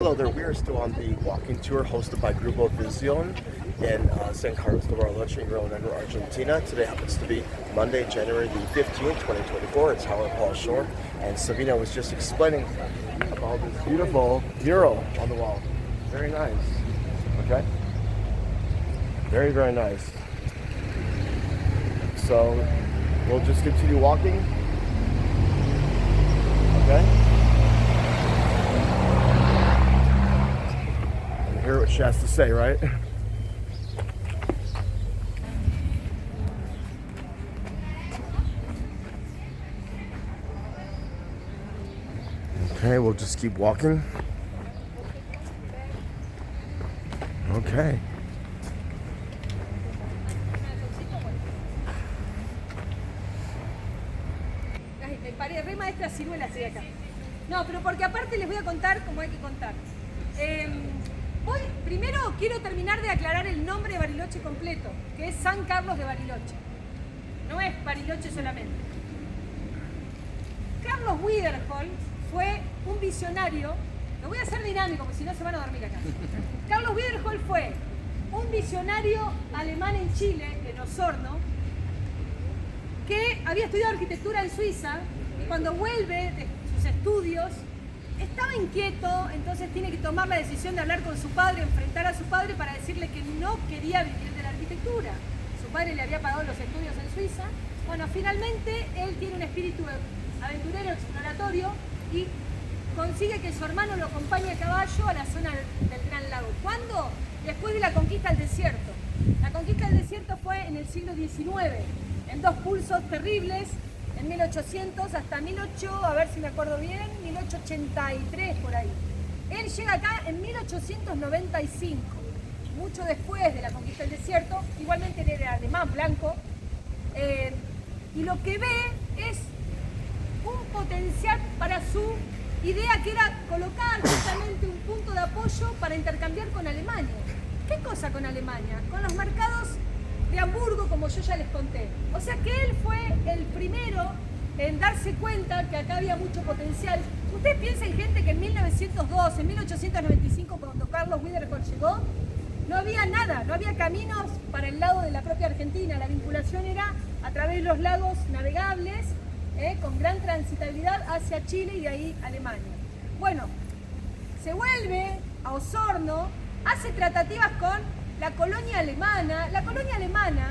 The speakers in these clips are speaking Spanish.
Hello there, we are still on the walking tour hosted by Grupo Visión in San Carlos de Bariloche in Rio Negro, Argentina. Today happens to be Monday, January the 15th, 2024. It's Howard Paul Shore, and Savina was just explaining about this beautiful mural on the wall. Very nice. Okay? Very, very nice. So, we'll just continue walking. Okay? Hear what she has to say, right? Okay, we'll just keep walking. Okay. Ay, me paré, re maestra ciruela estoy acá. No, pero porque aparte les voy a contar como hay que contar. Hoy, primero quiero terminar de aclarar el nombre de Bariloche completo, que es San Carlos de Bariloche. No es Bariloche solamente. Carlos Wiederhold fue un visionario, lo voy a hacer dinámico porque si no se van a dormir acá. Carlos Wiederhold fue un visionario alemán en Chile, en Osorno, que había estudiado arquitectura en Suiza y cuando vuelve de sus estudios estaba inquieto, entonces tiene que tomar la decisión de hablar con su padre, enfrentar a su padre para decirle que no quería vivir de la arquitectura. Su padre le había pagado los estudios en Suiza. Bueno, finalmente él tiene un espíritu aventurero, exploratorio y consigue que su hermano lo acompañe a caballo a la zona del Gran Lago. ¿Cuándo? Después de la conquista del desierto. La conquista del desierto fue en el siglo XIX, en dos pulsos terribles, en 1800 hasta 1800, a ver si me acuerdo bien, 1883 por ahí. Él llega acá en 1895, mucho después de la conquista del desierto. Igualmente él era alemán, blanco, y lo que ve es un potencial para su idea, que era colocar justamente un punto de apoyo para intercambiar con Alemania. ¿Qué cosa con Alemania? Con los mercados de Hamburgo, como yo ya les conté. O sea que él fue el primero en darse cuenta que acá había mucho potencial. Ustedes piensen, gente, que en 1902, en 1895, cuando Carlos Wiederhold llegó, no había nada, no había caminos para el lado de la propia Argentina. La vinculación era a través de los lagos navegables, con gran transitabilidad hacia Chile y de ahí Alemania. Bueno, se vuelve a Osorno, hace tratativas con la colonia alemana. La colonia alemana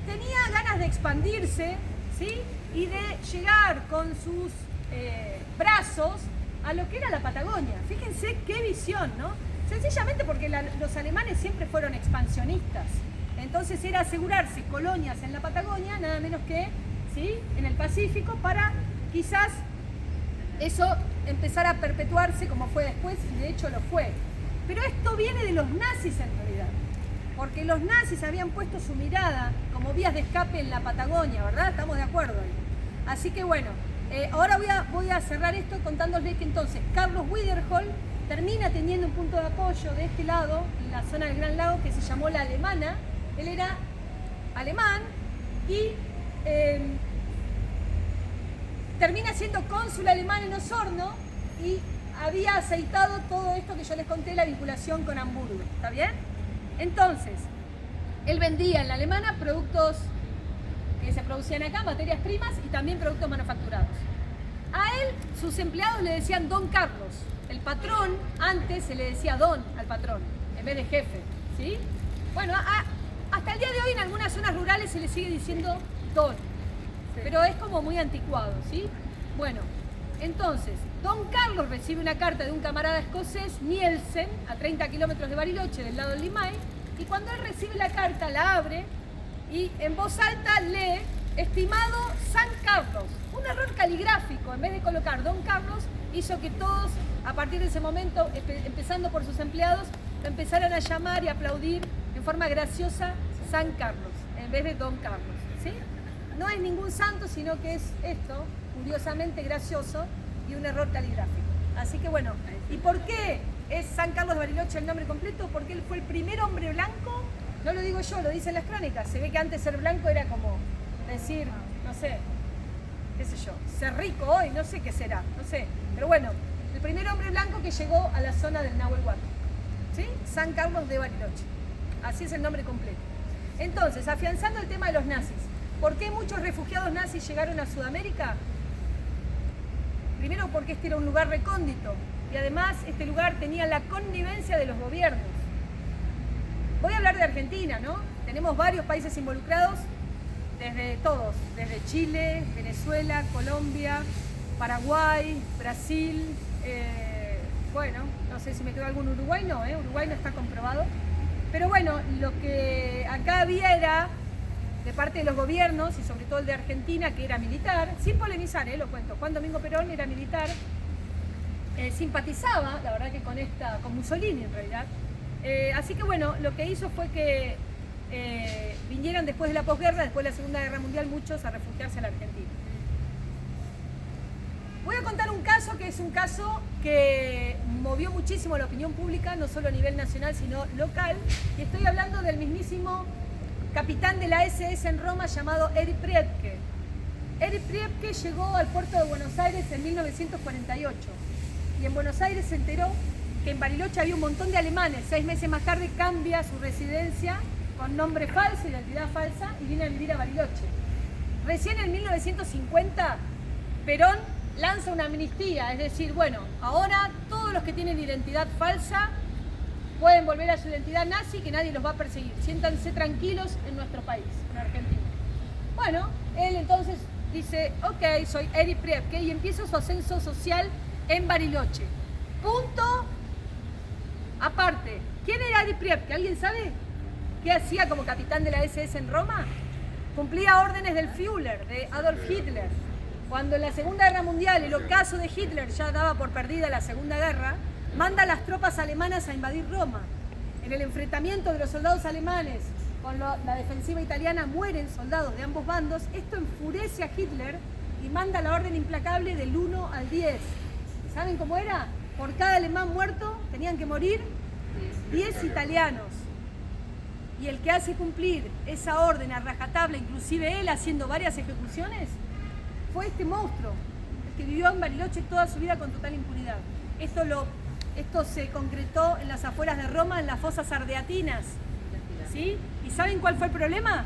tenía ganas de expandirse, ¿sí? Y de llegar con sus brazos a lo que era la Patagonia. Fíjense qué visión, ¿no? Sencillamente porque los alemanes siempre fueron expansionistas. Entonces era asegurarse colonias en la Patagonia, nada menos que, ¿sí?, en el Pacífico, para quizás eso empezar a perpetuarse como fue después, y de hecho lo fue. Pero esto viene de los nazis en realidad, porque los nazis habían puesto su mirada como vías de escape en la Patagonia, ¿verdad? Estamos de acuerdo ahí. Así que bueno, ahora voy a cerrar esto contándoles que entonces Carlos Wiederhold termina teniendo un punto de apoyo de este lado, en la zona del Gran Lago, que se llamó La Alemana. Él era alemán y termina siendo cónsul alemán en Osorno y había aceitado todo esto que yo les conté, la vinculación con Hamburgo. ¿Está bien? Entonces, él vendía en la Alemana productos que se producían acá, materias primas y también productos manufacturados. A él, sus empleados le decían Don Carlos. El patrón, antes se le decía Don al patrón, en vez de jefe, ¿sí? Bueno, hasta el día de hoy en algunas zonas rurales se le sigue diciendo Don, pero es como muy anticuado, ¿sí? Bueno, entonces, Don Carlos recibe una carta de un camarada escocés, Nielsen, a 30 kilómetros de Bariloche, del lado del Limay, y cuando él recibe la carta, la abre y en voz alta lee: estimado San Carlos. Un error caligráfico, en vez de colocar Don Carlos, hizo que todos, a partir de ese momento, empezando por sus empleados, lo empezaran a llamar y aplaudir en forma graciosa San Carlos, en vez de Don Carlos, ¿sí? No es ningún santo, sino que es esto, curiosamente gracioso, y un error caligráfico. Así que bueno, ¿y por qué es San Carlos de Bariloche el nombre completo? Porque él fue el primer hombre blanco, no lo digo yo, lo dicen las crónicas. Se ve que antes ser blanco era como decir, no sé, qué sé yo, ser rico hoy, no sé qué será, no sé. Pero bueno, El primer hombre blanco que llegó a la zona del Nahuel Huapi, ¿sí? San Carlos de Bariloche. Así es el nombre completo. Entonces, afianzando el tema de los nazis. ¿Por qué muchos refugiados nazis llegaron a Sudamérica? Primero porque este era un lugar recóndito y además este lugar tenía la connivencia de los gobiernos. Voy a hablar de Argentina, ¿no? Tenemos varios países involucrados, desde Chile, Venezuela, Colombia, Paraguay, Brasil, bueno, no sé si me quedó algún Uruguay, no, Uruguay no está comprobado. Pero bueno, lo que acá había era, de parte de los gobiernos, y sobre todo el de Argentina, que era militar, sin polemizar, lo cuento, Juan Domingo Perón era militar, simpatizaba, la verdad que con Mussolini en realidad. Así que bueno, lo que hizo fue que vinieran después de la posguerra, después de la Segunda Guerra Mundial, muchos a refugiarse a la Argentina. Voy a contar un caso que es un caso que movió muchísimo la opinión pública, no solo a nivel nacional, sino local, y estoy hablando del mismísimo capitán de la SS en Roma llamado Erich Priebke. Erich Priebke llegó al puerto de Buenos Aires en 1948 y en Buenos Aires se enteró que en Bariloche había un montón de alemanes. 6 meses más tarde cambia su residencia con nombre falso, identidad falsa, y viene a vivir a Bariloche. Recién en 1950, Perón lanza una amnistía, es decir, bueno, ahora todos los que tienen identidad falsa pueden volver a su identidad nazi, que nadie los va a perseguir. Siéntanse tranquilos en nuestro país, en Argentina. Bueno, él entonces dice, ok, soy Erich Priebke, y empieza su ascenso social en Bariloche. Punto aparte. ¿Quién era Erich Priebke? ¿Alguien sabe qué hacía como capitán de la SS en Roma? Cumplía órdenes del Führer, de Adolf Hitler. Cuando en la Segunda Guerra Mundial el ocaso de Hitler ya daba por perdida la Segunda Guerra, manda a las tropas alemanas a invadir Roma. En el enfrentamiento de los soldados alemanes con la defensiva italiana mueren soldados de ambos bandos. Esto enfurece a Hitler y manda la orden implacable del 1 al 10. ¿Saben cómo era? Por cada alemán muerto tenían que morir 10 italianos. Y el que hace cumplir esa orden a rajatabla, inclusive él haciendo varias ejecuciones, fue este monstruo, el que vivió en Bariloche toda su vida con total impunidad. Esto se concretó en las afueras de Roma, en las fosas ardeatinas, ¿sí? ¿Y saben cuál fue el problema?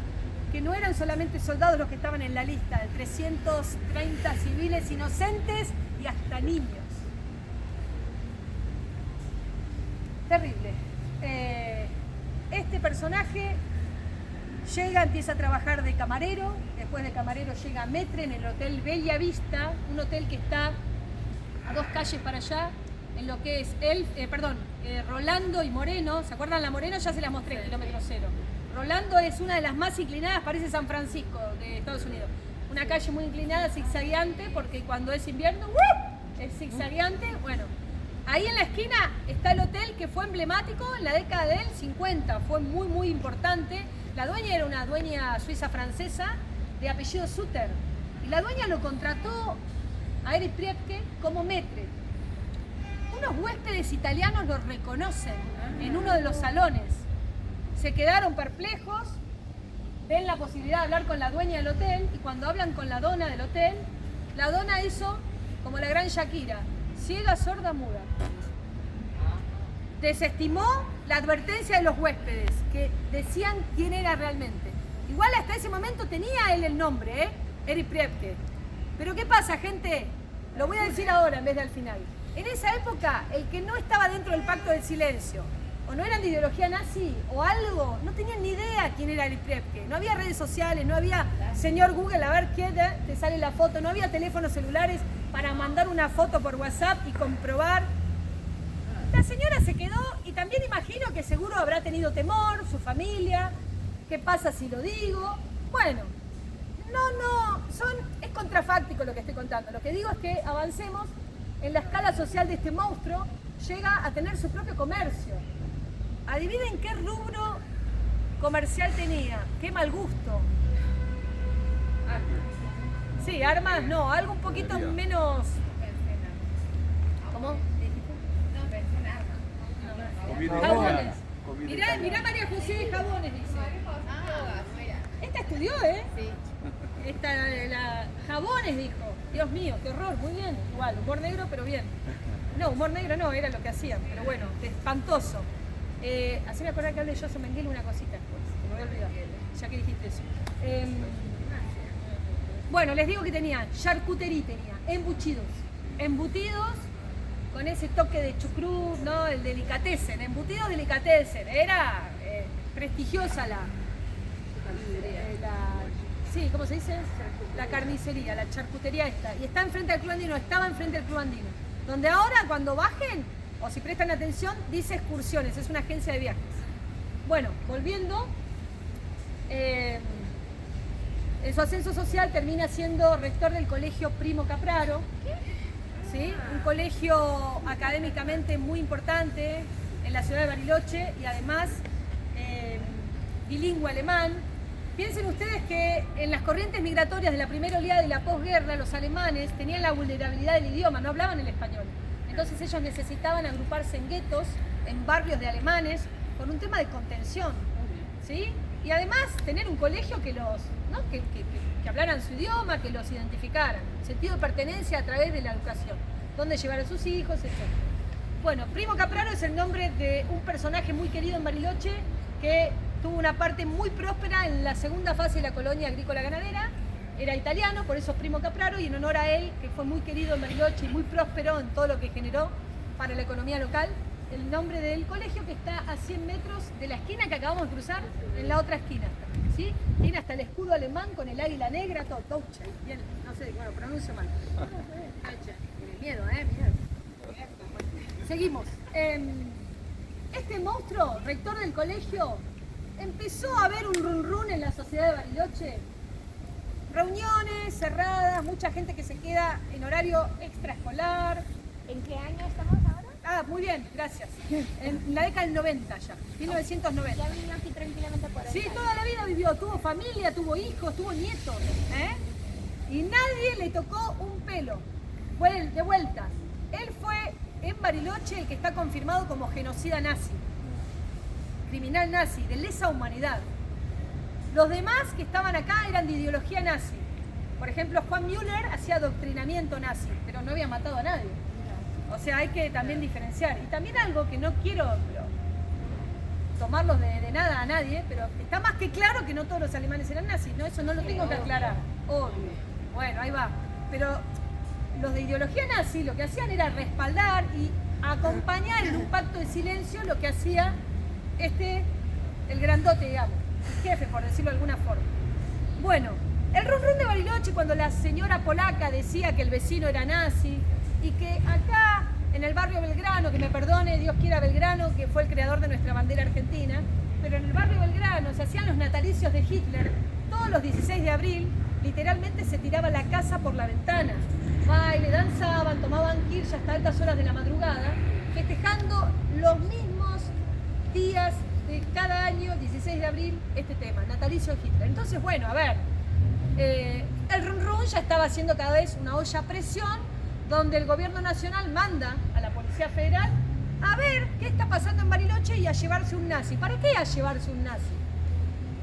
Que no eran solamente soldados los que estaban en la lista, de 330 civiles inocentes y hasta niños. Terrible. Este personaje llega, empieza a trabajar de camarero, después de camarero llega a Metre en el Hotel Bella Vista, un hotel que está a 2 calles para allá, en lo que es Rolando y Moreno. ¿Se acuerdan la Moreno? Ya se las mostré, kilómetro 0. Rolando es una de las más inclinadas, parece San Francisco de Estados Unidos. Una calle muy inclinada, zigzagueante, porque cuando es invierno, es zigzagueante. Bueno, ahí en la esquina está el hotel que fue emblemático en la década del 50, fue muy, muy importante. La dueña era una dueña suiza-francesa de apellido Sutter, y la dueña lo contrató a Erich Priebke como maître. Unos huéspedes italianos lo reconocen en uno de los salones. Se quedaron perplejos, ven la posibilidad de hablar con la dueña del hotel, y cuando hablan con la dona del hotel, la dona hizo como la gran Shakira, ciega, sorda, muda. Desestimó la advertencia de los huéspedes, que decían quién era realmente. Igual hasta ese momento tenía él el nombre, Erich Priebke. Pero ¿qué pasa, gente? Lo voy a decir ahora en vez de al final. En esa época, el que no estaba dentro del pacto del silencio, o no eran de ideología nazi, o algo, no tenían ni idea quién era Erich Priebke. No había redes sociales, no había señor Google, a ver quién te sale la foto, no había teléfonos celulares para mandar una foto por WhatsApp y comprobar. La señora se quedó, y también imagino que seguro habrá tenido temor, su familia, ¿qué pasa si lo digo? Bueno, es contrafáctico lo que estoy contando. Lo que digo es que avancemos en la escala social de este monstruo. Llega a tener su propio comercio. Adivinen qué rubro comercial tenía, qué mal gusto. Sí, armas no, algo un poquito menos... ¿Cómo? Jabones. Mirá María José de jabones, dice. Esta estudió, ¿eh? Sí. Jabones, dijo. Dios mío, qué horror, muy bien. Igual, humor negro, pero bien. No, humor negro no, era lo que hacían, pero bueno, espantoso. Así me acordé que hablé de Joseph Mengele una cosita después, que me voy a olvidar, ya que dijiste eso. Bueno, les digo que tenía charcutería, tenía embutidos con ese toque de chucrut, ¿no? El delicatessen, embutidos delicatessen. Era prestigiosa sí, ¿cómo se dice? La carnicería, la charcutería esta. Y está enfrente del Club Andino, estaba enfrente del Club Andino. Donde ahora, cuando bajen, o si prestan atención, dice excursiones, es una agencia de viajes. Bueno, volviendo, en su ascenso social termina siendo rector del colegio Primo Capraro, ¿sí? Un colegio académicamente muy importante en la ciudad de Bariloche y además bilingüe alemán. Piensen ustedes que en las corrientes migratorias de la primera oleada y la posguerra, los alemanes tenían la vulnerabilidad del idioma, no hablaban el español. Entonces ellos necesitaban agruparse en guetos, en barrios de alemanes, por un tema de contención, ¿sí? Y además tener un colegio que los, ¿no? que hablaran su idioma, que los identificaran, sentido de pertenencia a través de la educación, dónde llevar a sus hijos, etc. Bueno, Primo Capraro es el nombre de un personaje muy querido en Bariloche que tuvo una parte muy próspera en la segunda fase de la colonia agrícola ganadera. Era italiano, por eso Primo Capraro, y en honor a él, que fue muy querido en Bariloche y muy próspero en todo lo que generó para la economía local, el nombre del colegio que está a 100 metros de la esquina que acabamos de cruzar, en la otra esquina está, ¿sí? Tiene hasta el escudo alemán con el águila negra, todo, Deutsche, bien, no sé, bueno, pronuncio mal. Miedo, miedo. Seguimos. Este monstruo, rector del colegio, empezó a haber un run run en la sociedad de Bariloche. Reuniones cerradas, mucha gente que se queda en horario extraescolar. ¿En qué año estamos ahora? Ah, muy bien, gracias. En la década del 90 ya, 1990. Ya vivió aquí tranquilamente por ahí. Sí, toda la vida vivió, tuvo familia, tuvo hijos, tuvo nietos, y nadie le tocó un pelo. Fue de vuelta. Él fue en Bariloche el que está confirmado como genocida nazi, criminal nazi, de lesa humanidad. Los demás que estaban acá eran de ideología nazi. Por ejemplo, Juan Müller hacía adoctrinamiento nazi, pero no había matado a nadie. O sea, hay que también diferenciar. Y también algo que no quiero tomarlos de nada a nadie, pero está más que claro que no todos los alemanes eran nazis, ¿no? Eso no lo tengo que aclarar, obvio. Bueno, ahí va. Pero los de ideología nazi lo que hacían era respaldar y acompañar en un pacto de silencio lo que hacía el grandote, digamos, el jefe, por decirlo de alguna forma. Bueno, el run run de Bariloche cuando la señora polaca decía que el vecino era nazi y que acá en el barrio Belgrano, que me perdone Dios quiera Belgrano, que fue el creador de nuestra bandera argentina, pero en el barrio Belgrano se hacían los natalicios de Hitler todos los 16 de abril, literalmente se tiraba la casa por la ventana. Baile, danzaban, tomaban kirsch hasta altas horas de la madrugada, festejando los mismos días de cada año, 16 de abril, este tema, natalicio de Hitler. Entonces, bueno, a ver, el run run ya estaba haciendo cada vez una olla a presión, donde el gobierno nacional manda a la Policía Federal a ver qué está pasando en Bariloche y a llevarse un nazi. ¿Para qué a llevarse un nazi?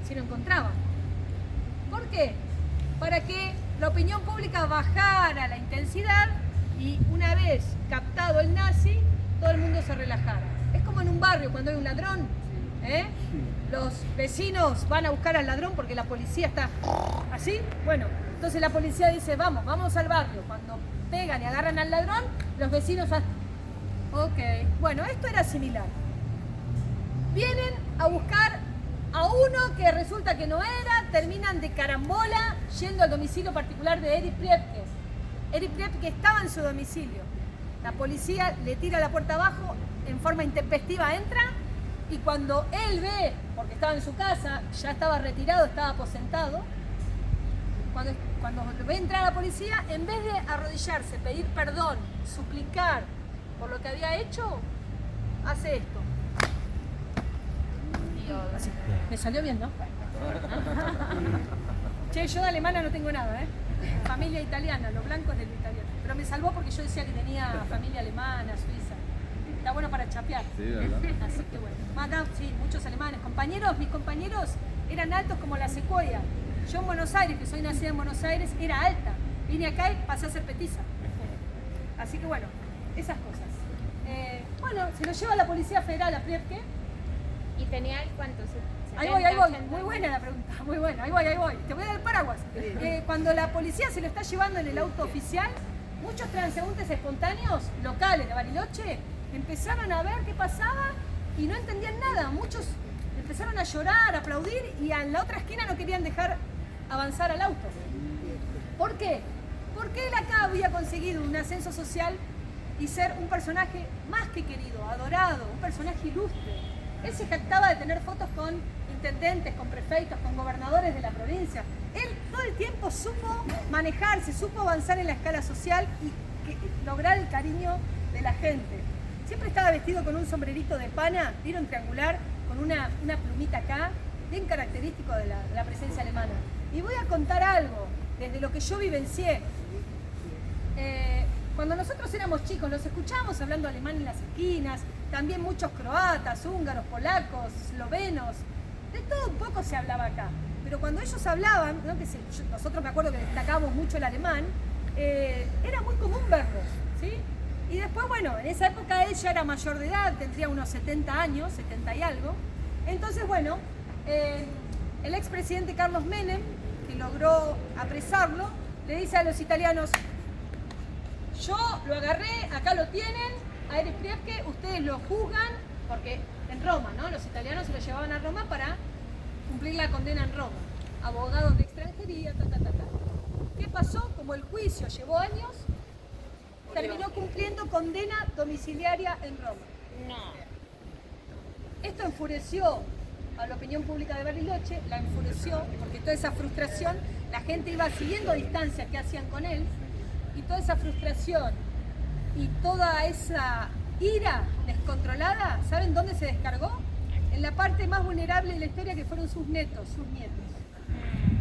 Si lo encontraban. ¿Por qué? Para que la opinión pública bajara la intensidad y una vez captado el nazi, todo el mundo se relajara. Es como en un barrio cuando hay un ladrón, los vecinos van a buscar al ladrón porque la policía está así. Bueno, entonces la policía dice, vamos al barrio. Cuando pegan y agarran al ladrón, los vecinos ok, bueno, esto era similar. Vienen a buscar a uno que resulta que no era, terminan de carambola yendo al domicilio particular de Erich Priebke. Erich Priebke estaba en su domicilio. La policía le tira la puerta abajo, en forma intempestiva entra, y cuando él ve, porque estaba en su casa, ya estaba retirado, estaba aposentado, cuando ve entrar a la policía, en vez de arrodillarse, pedir perdón, suplicar por lo que había hecho, hace esto. Así. Me salió bien, ¿no? Che, yo de alemana no tengo nada, Familia italiana, los blancos del italiano. Pero me salvó porque yo decía que tenía familia alemana, suiza. Está bueno para chapear. Sí, ¿verdad? Así que bueno. Acá, sí, muchos alemanes. Mis compañeros eran altos como la secuoya. Yo en Buenos Aires, que soy nacida en Buenos Aires, era alta. Vine acá y pasé a ser petiza. Así que bueno, esas cosas. Bueno, se lo lleva la Policía Federal a Priebke. ¿Y tenía cuántos? Ahí voy. 80. Muy buena la pregunta, muy buena. Ahí voy. Te voy a dar el paraguas. Cuando la policía se lo está llevando en el auto oficial, muchos transeúntes espontáneos locales de Bariloche empezaron a ver qué pasaba y no entendían nada. Muchos empezaron a llorar, a aplaudir y en la otra esquina no querían dejar avanzar al auto. ¿Por qué? Porque él acá había conseguido un ascenso social y ser un personaje más que querido, adorado, un personaje ilustre. Él se jactaba de tener fotos con intendentes, con prefeitos, con gobernadores de la provincia. Él todo el tiempo supo manejarse, supo avanzar en la escala social y lograr el cariño de la gente. Siempre estaba vestido con un sombrerito de pana, vieron, triangular, con una plumita acá, bien característico de la presencia alemana. Y voy a contar algo, desde lo que yo vivencié. Cuando nosotros éramos chicos, los escuchábamos hablando alemán en las esquinas, también muchos croatas, húngaros, polacos, eslovenos, de todo un poco se hablaba acá. Pero cuando ellos hablaban, ¿no? Nosotros me acuerdo que destacábamos mucho el alemán, era muy común verlos, ¿sí? Y después, bueno, en esa época él ya era mayor de edad, tendría unos 70 años, 70 y algo. Entonces, bueno, el expresidente Carlos Menem, que logró apresarlo, le dice a los italianos: yo lo agarré, acá lo tienen, a Erich Priebke, ustedes lo juzgan, porque en Roma, ¿no? Los italianos se lo llevaban a Roma para cumplir la condena en Roma. Abogados de extranjería, ¿Qué pasó? Como el juicio llevó años, terminó cumpliendo condena domiciliaria en Roma. No. Esto enfureció a la opinión pública de Bariloche, la enfureció, porque toda esa frustración, la gente iba siguiendo a distancia qué hacían con él, y toda esa frustración y toda esa ira descontrolada, ¿saben dónde se descargó? En la parte más vulnerable de la historia, que fueron sus nietos.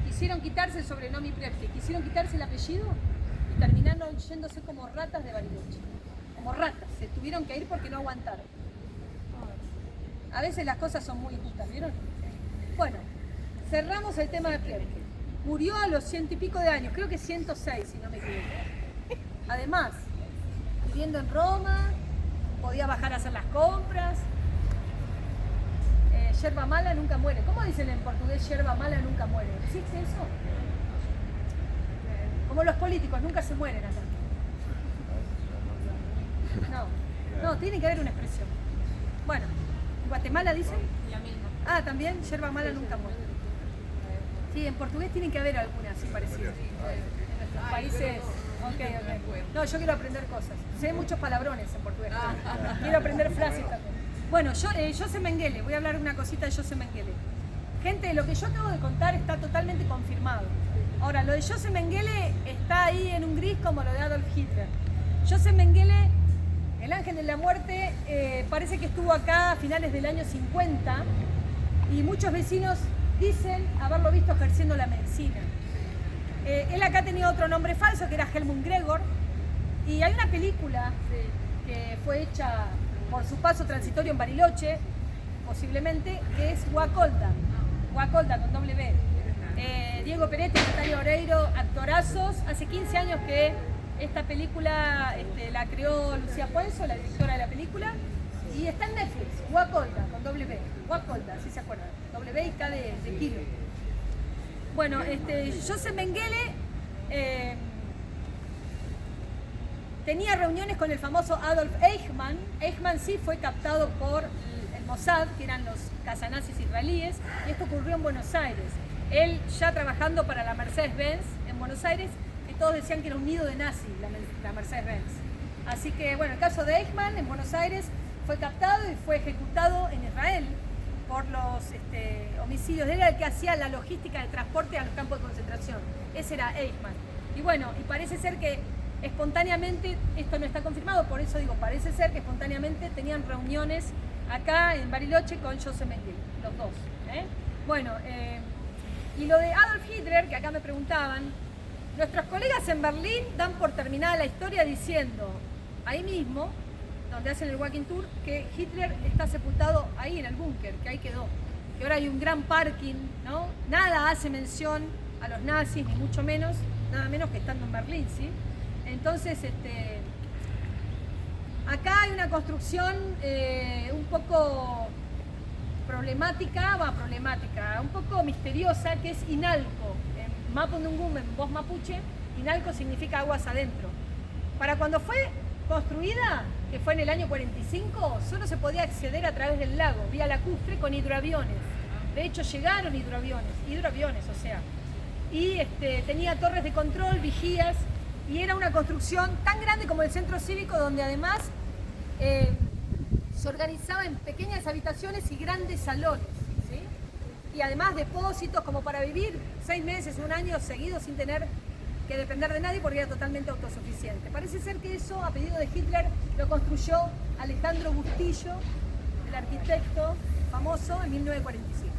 Quisieron quitarse el sobrenombre Priebke, quisieron quitarse el apellido y terminaron yéndose como ratas de Bariloche. Como ratas, se tuvieron que ir porque no aguantaron. A veces las cosas son muy injustas, ¿vieron? Bueno, cerramos el tema de Priebke. Murió a los 100 y pico de años, creo que 106 si no me equivoco. Además, viviendo en Roma, podía bajar a hacer las compras. Yerba mala nunca muere. ¿Cómo dicen en portugués yerba mala nunca muere? ¿Existe eso? Como los políticos, nunca se mueren acá. No, tiene que haber una expresión. Bueno, ¿en Guatemala dicen? La misma. Ah, también yerba mala nunca muere. Sí, en portugués tienen que haber alguna así parecida. En nuestros países. Ok. No, yo quiero aprender cosas. Sé muchos palabrones en portugués. Quiero aprender frases también. Bueno, Joseph Mengele, voy a hablar una cosita de Joseph Mengele. Gente, lo que yo acabo de contar está totalmente confirmado. Ahora, lo de Joseph Mengele está ahí en un gris como lo de Adolf Hitler. Joseph Mengele, el ángel de la muerte, parece que estuvo acá a finales del año 50 y muchos vecinos dicen haberlo visto ejerciendo la medicina. Él acá tenía otro nombre falso, que era Helmut Gregor, y hay una película que fue hecha por su paso transitorio en Bariloche, posiblemente, que es Guacolda con W. Diego Peretti, Natalia Oreiro, actorazos. Hace 15 años que esta película la creó Lucía Puenzo, la directora de la película, y está en Netflix, Guacolda con W, Guacolda, si se acuerdan, W y K de kilo. Bueno, Joseph Mengele tenía reuniones con el famoso Adolf Eichmann. Eichmann sí fue captado por el Mossad, que eran los cazanazis israelíes, y esto ocurrió en Buenos Aires. Él ya trabajando para la Mercedes-Benz en Buenos Aires, que todos decían que era un nido de nazi, la Mercedes-Benz. Así que, bueno, el caso de Eichmann en Buenos Aires fue captado y fue ejecutado en Israel por los homicidios. Él era el que hacía la logística de transporte a los campos de concentración. Ese era Eichmann. Y bueno, y parece ser que espontáneamente, esto no está confirmado, por eso digo, parece ser que espontáneamente tenían reuniones acá en Bariloche con Joseph Mengele, los dos. Bueno, y lo de Adolf Hitler, que acá me preguntaban, nuestros colegas en Berlín dan por terminada la historia diciendo, ahí mismo, donde hacen el walking tour, que Hitler está sepultado ahí en el búnker, que ahí quedó, que ahora hay un gran parking, ¿no? Nada hace mención a los nazis, ni mucho menos, nada menos que estando en Berlín, ¿sí? Entonces, Acá hay una construcción un poco problemática, un poco misteriosa, que es Inalco. En Mapudungun, en voz mapuche, Inalco significa aguas adentro. Para cuando fue construida, que fue en el año 45, solo se podía acceder a través del lago, vía lacustre, con hidroaviones. De hecho, llegaron hidroaviones, o sea. Y tenía torres de control, vigías, y era una construcción tan grande como el centro cívico, donde además se organizaba en pequeñas habitaciones y grandes salones, ¿sí? Y además depósitos como para vivir 6 meses, un año seguidos sin tener que depender de nadie porque era totalmente autosuficiente. Parece ser que eso, a pedido de Hitler, lo construyó Alejandro Bustillo, el arquitecto famoso, en 1945.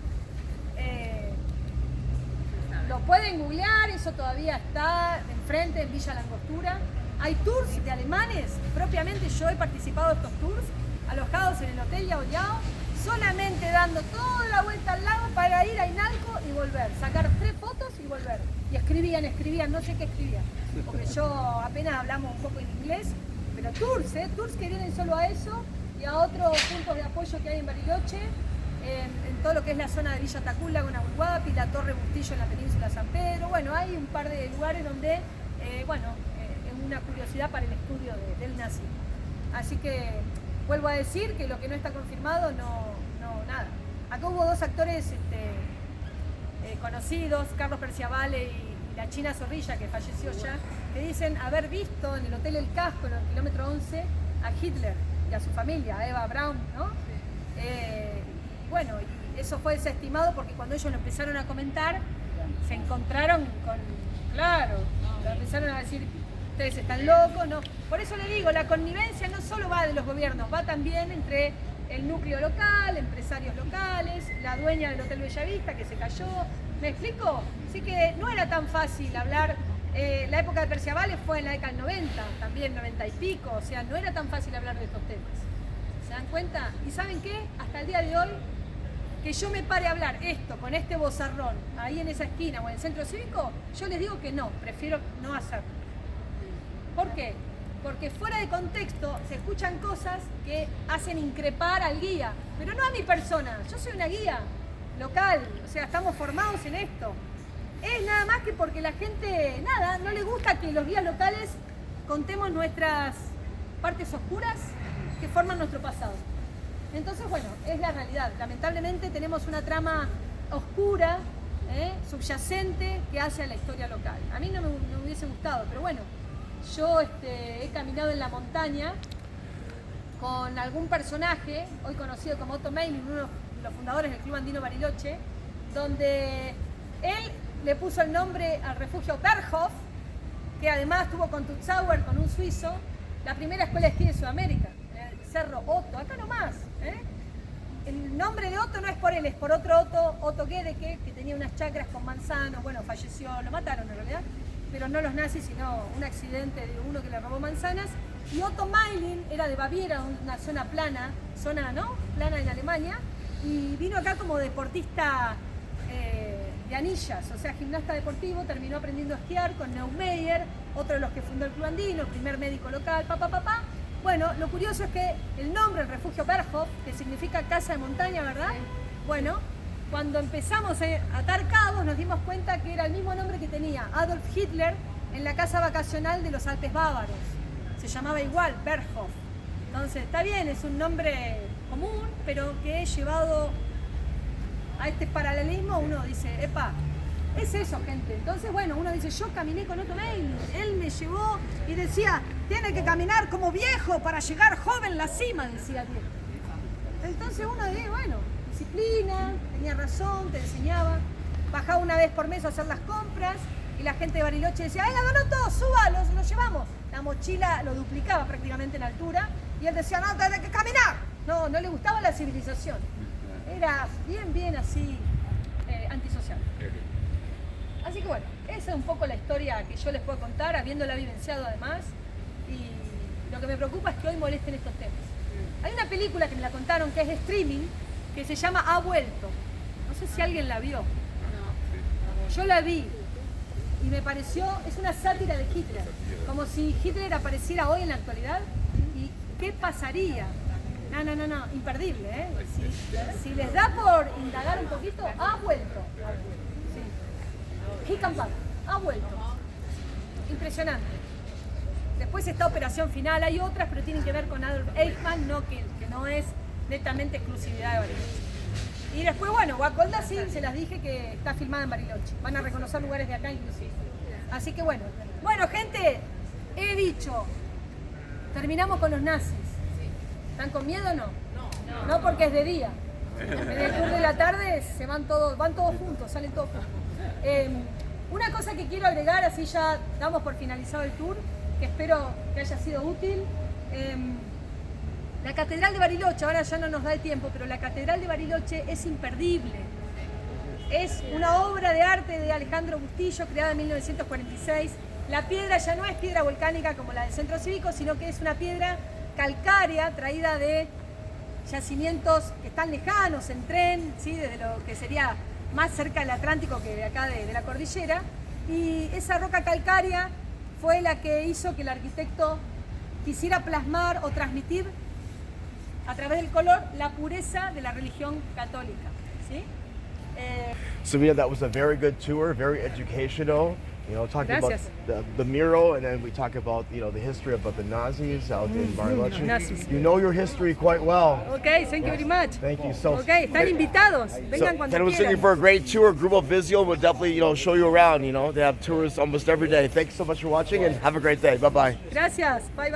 Lo pueden googlear, eso todavía está enfrente en Villa Langostura. Hay tours de alemanes, propiamente yo he participado de estos tours, alojados en el Hotel Yao Yao, solamente dando toda la vuelta al lago para ir a Inalco y volver, sacar 3 fotos y volver. Y escribían, no sé qué escribían, porque yo apenas hablamos un poco en inglés, pero tours que vienen solo a eso y a otros puntos de apoyo que hay en Bariloche, en todo lo que es la zona de Villa Tacula con Ahuapi, la Torre Bustillo en la península San Pedro. Bueno, hay un par de lugares donde, es una curiosidad para el estudio del nazismo. Así que vuelvo a decir que lo que no está confirmado, nada. Acá hubo 2 actores conocidos, Carlos Perciavale y la China Zorrilla, que falleció ya, que dicen haber visto en el Hotel El Casco, en el kilómetro 11, a Hitler y a su familia, a Eva Braun, ¿no? Y eso fue desestimado porque cuando ellos lo empezaron a comentar, se encontraron lo empezaron a decir, ustedes están locos, ¿no? Por eso le digo, la connivencia no solo va de los gobiernos, va también entre el núcleo local, empresarios locales, la dueña del Hotel Bellavista que se cayó. ¿Me explico? Así que no era tan fácil hablar. La época de Perciavale fue en la década del 90, también 90 y pico, o sea, no era tan fácil hablar de estos temas. ¿Se dan cuenta? ¿Y saben qué? Hasta el día de hoy, que yo me pare a hablar esto con este bozarrón ahí en esa esquina o en el centro cívico, yo les digo que no, prefiero no hacerlo. ¿Por qué? Porque fuera de contexto se escuchan cosas que hacen increpar al guía, pero no a mi persona. Yo soy una guía local, o sea, estamos formados en esto. Es nada más que porque la gente, no le gusta que los guías locales contemos nuestras partes oscuras que forman nuestro pasado. Entonces, bueno, es la realidad. Lamentablemente tenemos una trama oscura, subyacente, que hace a la historia local. A mí no me hubiese gustado, pero bueno, yo he caminado en la montaña con algún personaje, hoy conocido como Otto Meilin, uno de los fundadores del Club Andino Bariloche, donde él le puso el nombre al refugio Berghof, que además tuvo con Tutzauer, con un suizo, la primera escuela de esquí de Sudamérica, el Cerro Otto, acá nomás. El nombre de Otto no es por él, es por otro Otto Gedeke, que tenía unas chacras con manzanos, bueno, falleció, lo mataron en realidad, pero no los nazis, sino un accidente de uno que le robó manzanas. Y Otto Meilin era de Baviera, una zona plana, plana en Alemania, y vino acá como deportista de anillas, o sea, gimnasta deportivo, terminó aprendiendo a esquiar con Neumeyer, otro de los que fundó el Club Andino, el primer médico local, Bueno, lo curioso es que el nombre, el refugio Berghof, que significa casa de montaña, ¿verdad? Bueno, cuando empezamos a atar cabos nos dimos cuenta que era el mismo nombre que tenía Adolf Hitler en la casa vacacional de los Alpes bávaros. Se llamaba igual, Berghof. Entonces, está bien, es un nombre común, pero que llevado a este paralelismo uno dice, epa, es eso, gente. Entonces, bueno, uno dice, yo caminé con Otto Meilin, él me llevó y decía, tiene que caminar como viejo para llegar joven a la cima, decía él. Entonces uno dice, bueno, disciplina, tenía razón, te enseñaba. Bajaba una vez por mes a hacer las compras y la gente de Bariloche decía, venga, Donoto, suba, los llevamos. La mochila lo duplicaba prácticamente en altura y él decía, no, tenés que caminar. No le gustaba la civilización. Era bien así, antisocial. Así que bueno, esa es un poco la historia que yo les puedo contar, habiéndola vivenciado además. Y lo que me preocupa es que hoy molesten estos temas. Hay una película que me la contaron que es de streaming, que se llama Ha Vuelto. No sé si alguien la vio. Yo la vi y me pareció, es una sátira de Hitler, como si Hitler apareciera hoy en la actualidad y ¿qué pasaría? No, imperdible, ¿eh? Si les da por indagar un poquito, ha vuelto. Sí. Hick and Puck, ha vuelto. Impresionante. Después está Operación Final, hay otras, pero tienen que ver con Adolf Eichmann, no, que no es netamente exclusividad de Bariloche. Y después, bueno, Guacolda sí, se las dije que está filmada en Bariloche. Van a reconocer lugares de acá inclusive. Así que bueno. Bueno, gente, he dicho, terminamos con los nazis. ¿Están con miedo o no? No, porque es de día. En el tour de la tarde se van todos juntos, salen todos juntos. Una cosa que quiero agregar, así ya damos por finalizado el tour, que espero que haya sido útil. La Catedral de Bariloche, ahora ya no nos da el tiempo, pero la Catedral de Bariloche es imperdible. Es una obra de arte de Alejandro Bustillo, creada en 1946. La piedra ya no es piedra volcánica como la del Centro Cívico, sino que es una piedra calcárea traída de yacimientos que están lejanos en tren, ¿sí? Desde lo que sería más cerca del Atlántico que de acá de la cordillera. Y esa roca calcárea fue la que hizo que el arquitecto quisiera plasmar o transmitir a través del color la pureza de la religión católica, ¿sí? Savita, that was a very good tour, very educational. You know, talking Gracias. about the mural, and then we talk about, you know, the history about the Nazis out in Bariloche. Nazis. You know your history quite well. Ok, thank you very much. Thank you so Ok, están invitados. Vengan So, cuando Ted was quieran. looking for a great tour. Grupo Visual will definitely, you know, show you around. You know, they have tours almost every day. Thanks so much for watching, and have a great day. Bye bye. Gracias. Bye bye.